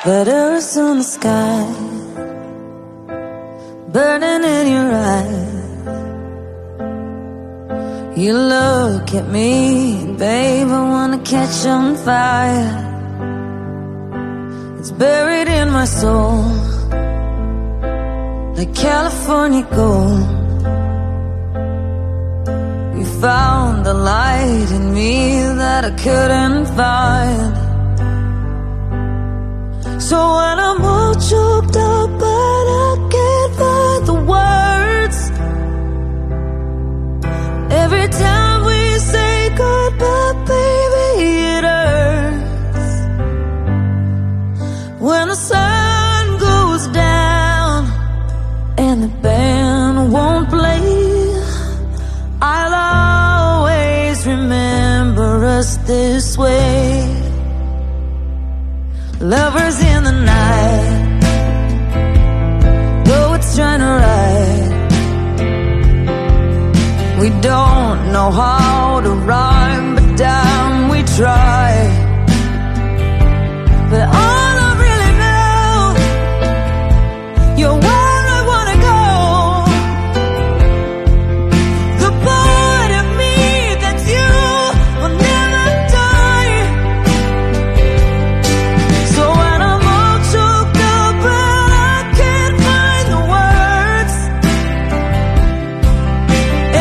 Letters on the sky, burning in your eyes. You look at me, babe, I wanna catch on fire. It's buried in my soul, like California gold. You found the light in me that I couldn't find. So when I'm all choked up but I can't find the words, every time we say goodbye, baby, it hurts. When the sun goes down and the band won't play, I'll always remember us this way. Lovers in the night, though it's trying to ride. We don't know how to rhyme, but damn, we try. But all I really know, you're where I wanna go. The part of me that's you will never die. So when I'm all choked up and I can't find the words,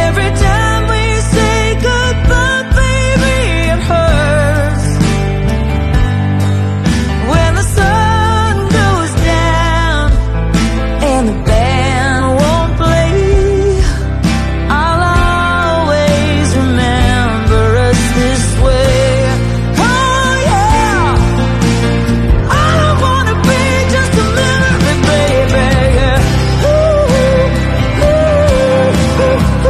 every time we say goodbye, baby, it hurts. When the sun goes down and the band won't play, I'll always remember us this way. Oh yeah, I don't wanna be just a memory, baby. Yeah. Ooh, ooh, ooh, ooh,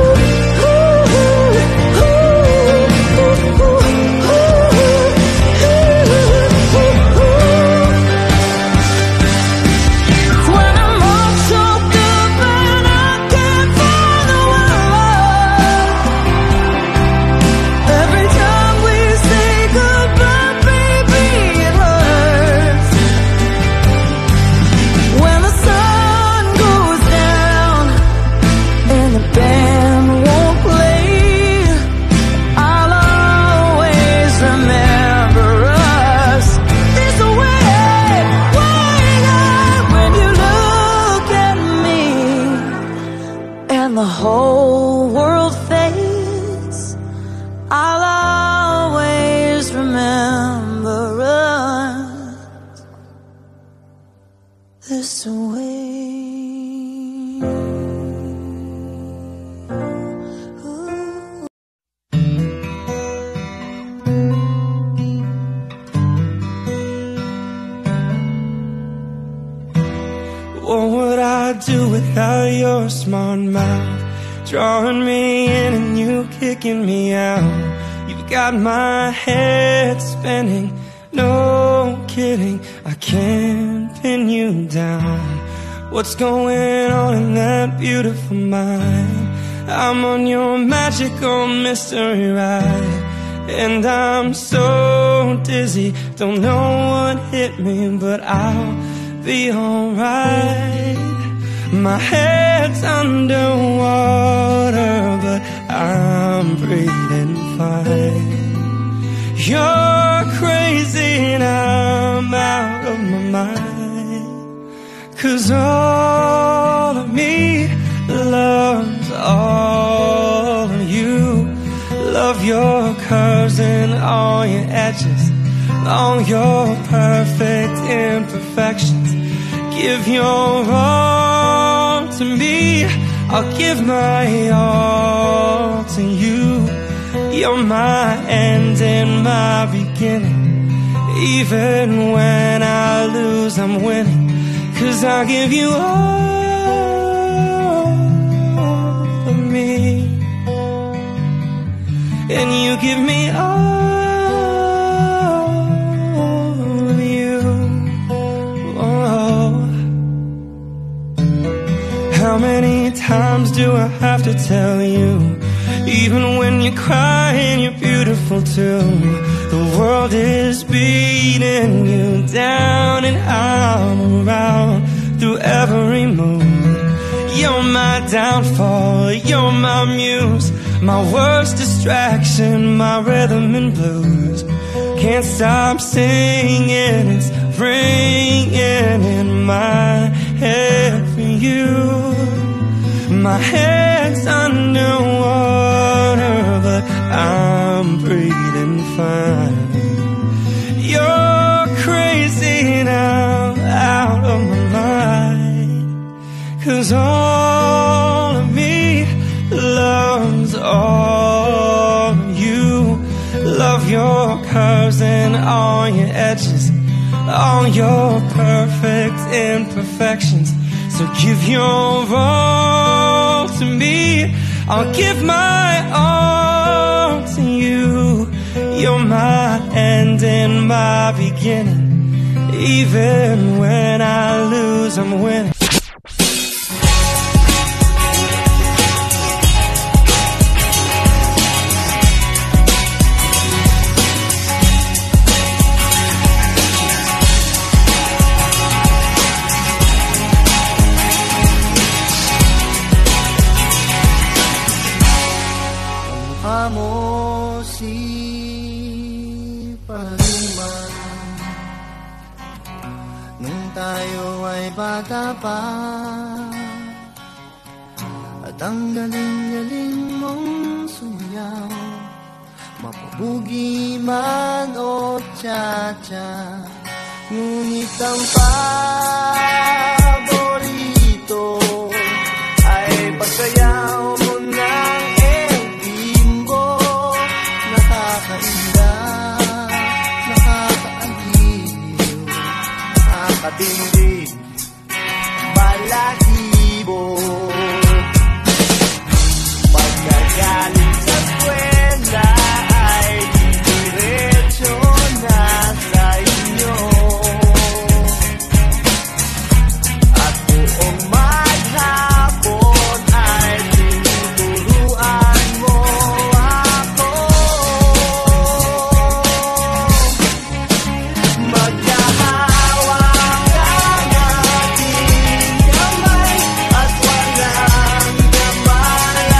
when I'm all choked up and I can't find the word, every time we say goodbye, baby, it hurts. When the sun goes down and the band won't play, I'll always remember us this way. When you look at me and the whole world fades, I'll always remember us this way. What would I do without your smart mouth, drawing me in and you kicking me out? You've got my head spinning, no kidding, I can't pin you down. What's going on in that beautiful mind? I'm on your magical mystery ride, and I'm so dizzy, don't know what hit me, but I'll be alright. My head's underwater, but I'm breathing fine. You're crazy and I'm out of my mind, 'cause all of me loves all of you. Love your curves and all your edges, all your perfect imperfections. Give your all to me, I'll give my all to you. You're my end and my beginning. Even when I lose, I'm winning, 'cause I give you all of me, and you give me all of you. Oh. How many times do I have to tell you, even when you're crying, you're beautiful too? The The world is beating you down, and I'm around through every mood. You're my downfall, you're my muse, my worst distraction, my rhythm and blues. Can't stop singing, it's ringing in my head for you. My head's underwater, but I'm breathing fine. You're crazy now, out of my mind. 'Cause all of me loves all of you. Love your curves and all your edges, all your perfect imperfections. So give your all to me, I'll give my all to you. You're my end and my beginning. Even when I lose, I'm winning. Mo si Pariman nung tayo ay bata pa, at ang galing-galing mong sumayaw, mapabugi man o cha-cha. Ngunit ang paborito ay pagsayaw mo ng katindig, balahibo. Pagkagaling sa eskwela ay diretso na sa inyo, at buong maghapon ay tinuturuan mo ako. At walang kamalay-malay.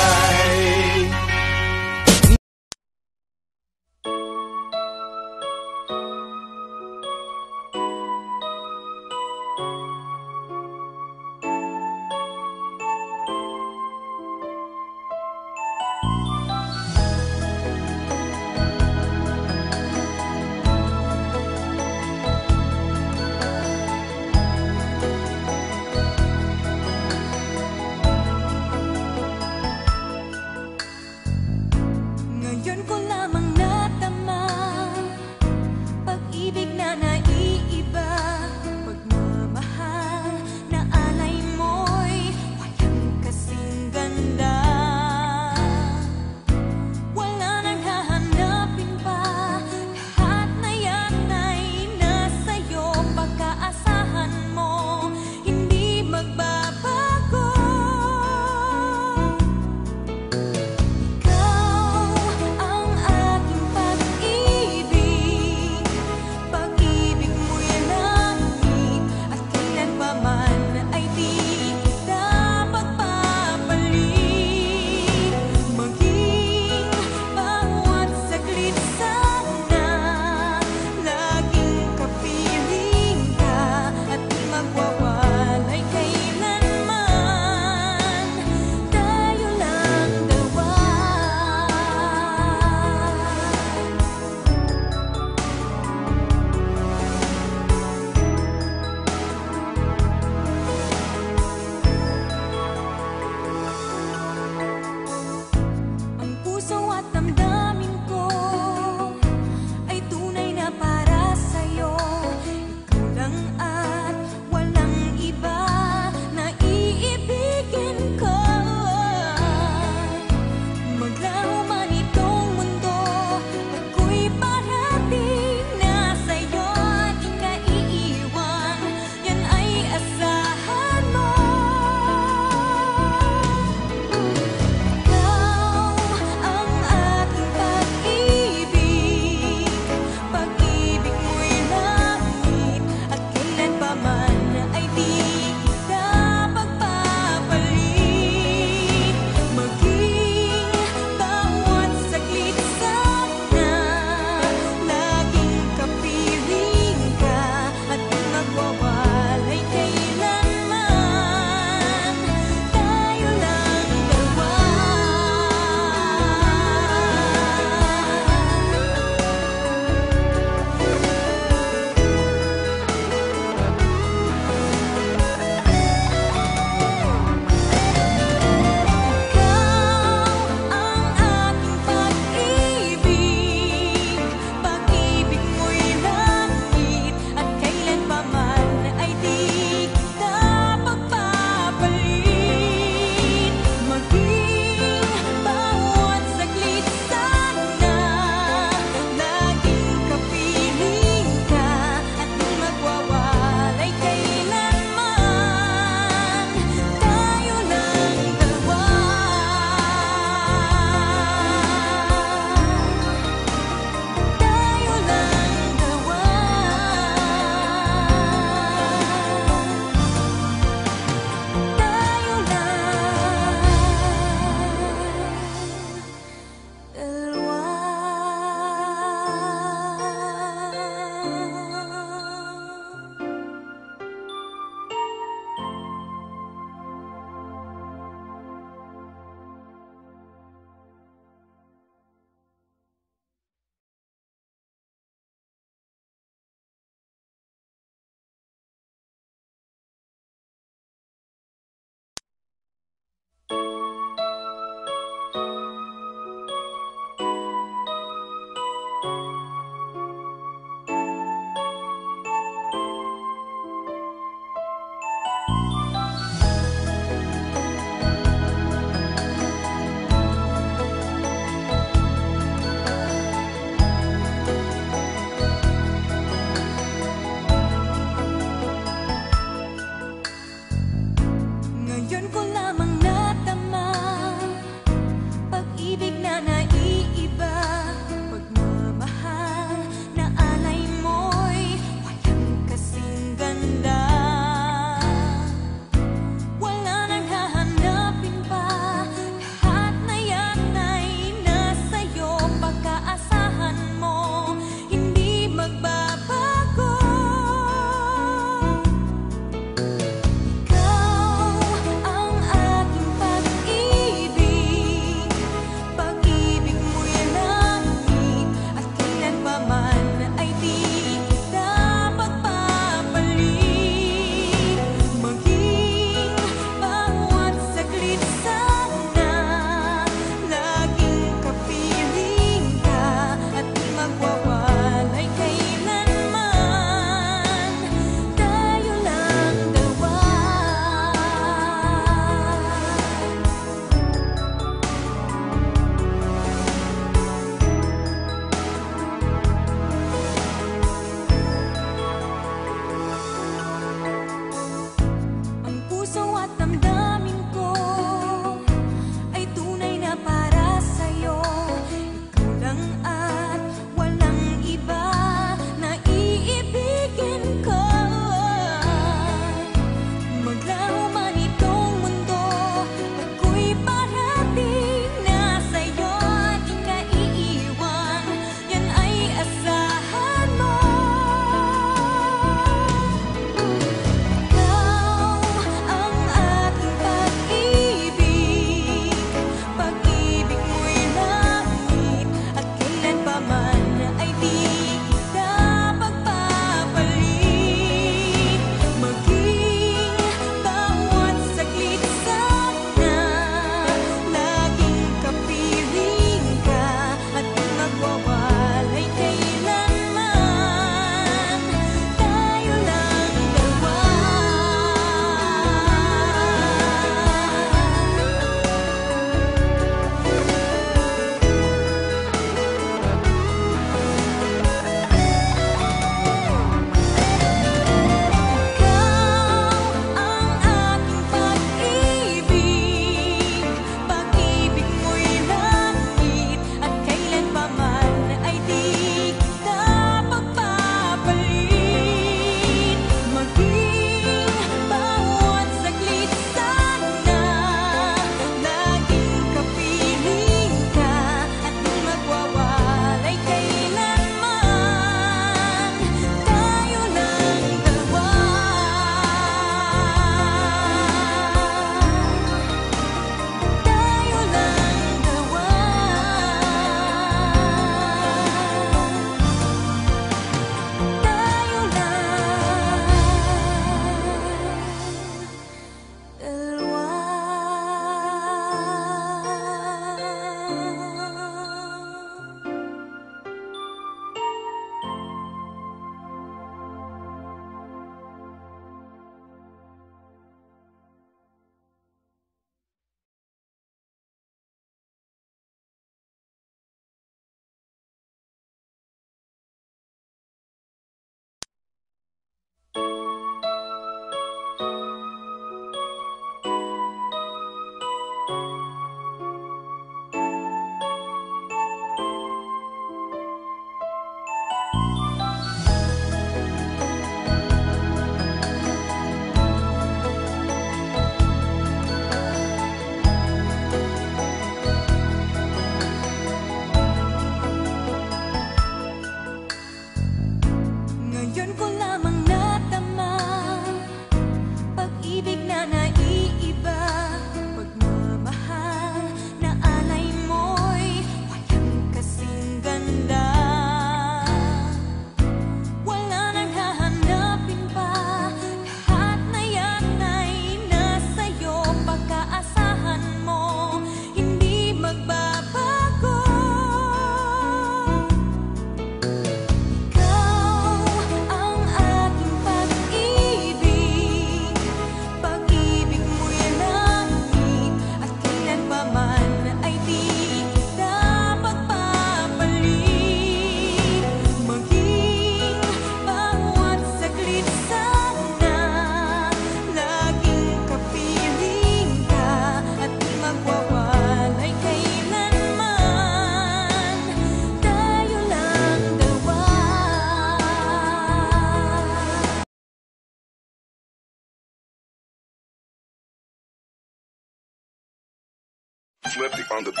Flippy on the beat.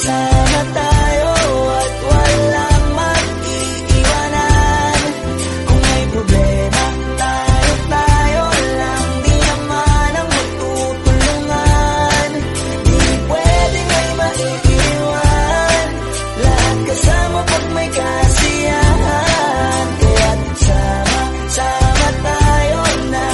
Sama tayo at walang mag-iiwanan. Kung may problema, tayo lang. Di naman ang magtutulungan. Di pwedeng may maiiwan. Lahat kasama pag may kasiyahan. Kaya't sama tayo na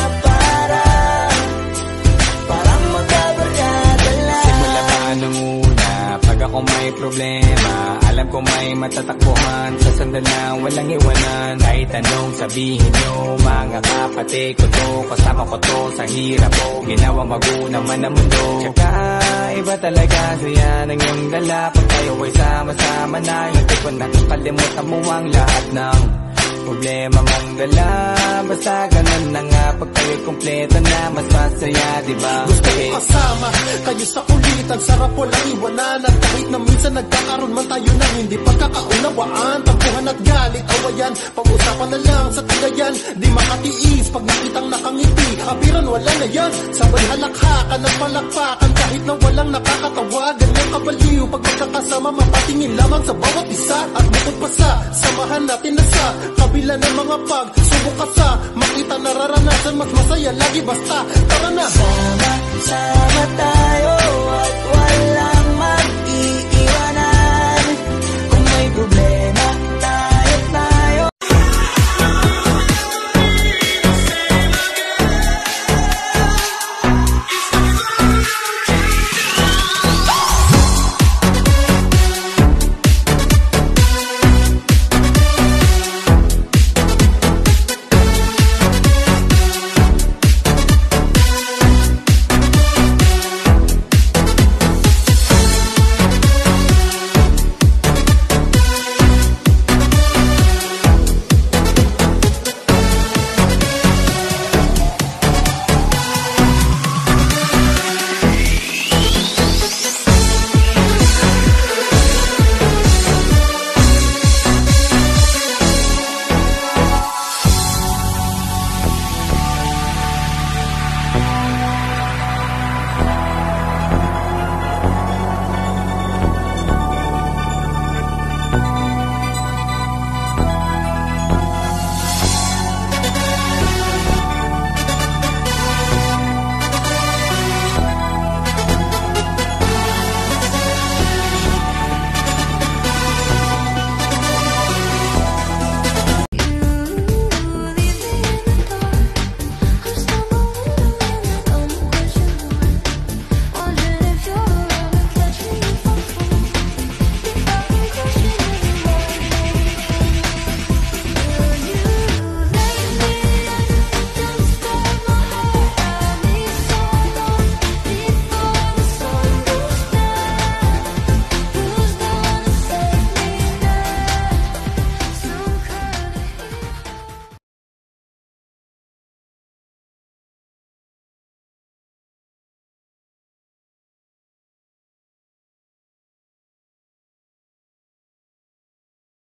parang magkabarkada lang. Simula pa nung una, pag ako may problema, alam ko may matatakbuhan. Sa sandal lang, walang iwanan. Kahit anong sabihin nyo, mga kapatid ko to, kasama ko to sa hirap ko, ginawang magunang man ang mundo. Tsaka iba talaga saya ng iyong dala. Pag tayo ay sama-sama na, hindi ko nakakalimutan mo ang lahat ng problema mong dala. Basta ganun na nga, pag tayo'y kumpleto na, mas masaya, diba? Gusto ko kasama kayo sa kulitan, sarap walang iwanan. At kahit na minsan nagkakaroon man tayo ng hindi pagkakaunawaan, tampuhan at galit, awayan, pag-usapan na lang sa tagayan. Di makatiis pag nakitang nakangiti, abiran wala na yan. Sabay halakhakan at palakpakan, kahit na walang nakakatawa. Ganyang kabaliw pag magkakasama, mapatingin lamang sa bawat isa. At bukod pa sa samahan natin na sa kabila ng mga pagsubok ka sa makita nararanasan, mas masaya lagi basta tara na. Sama tayo